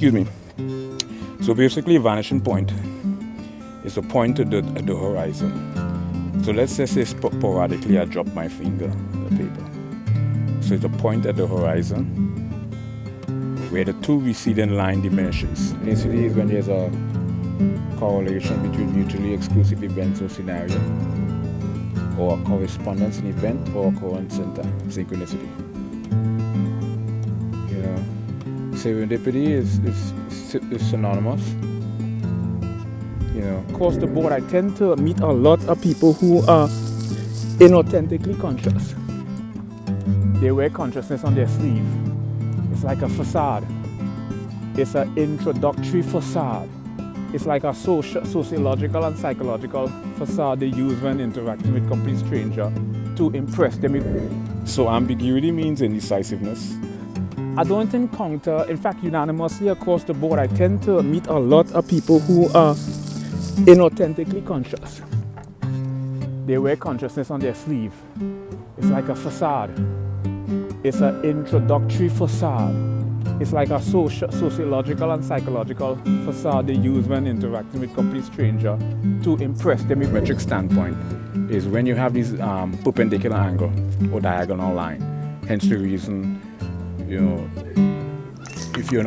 Excuse me. So basically, a vanishing point is a point at the horizon. So let's just say sporadically I drop my finger on the paper. So it's a point at the horizon where the two receding line diminishes. Basically, is when there's a correlation between mutually exclusive events or scenario, or a correspondence in event or occurrence in synchronicity. You know, serendipity is synonymous. You know, across the board, I tend to meet a lot of people who are inauthentically conscious. They wear consciousness on their sleeve. It's like a facade. It's an introductory facade. It's like a sociological and psychological facade they use when interacting with complete stranger to impress them. So ambiguity means indecisiveness. I don't encounter, in fact, unanimously across the board, I tend to meet a lot of people who are inauthentically conscious. They wear consciousness on their sleeve. It's like a facade. It's an introductory facade. It's like a sociological and psychological facade they use when interacting with complete stranger to impress them. Metric standpoint is when you have these perpendicular angle or diagonal line. Hence the reason, you know, if you're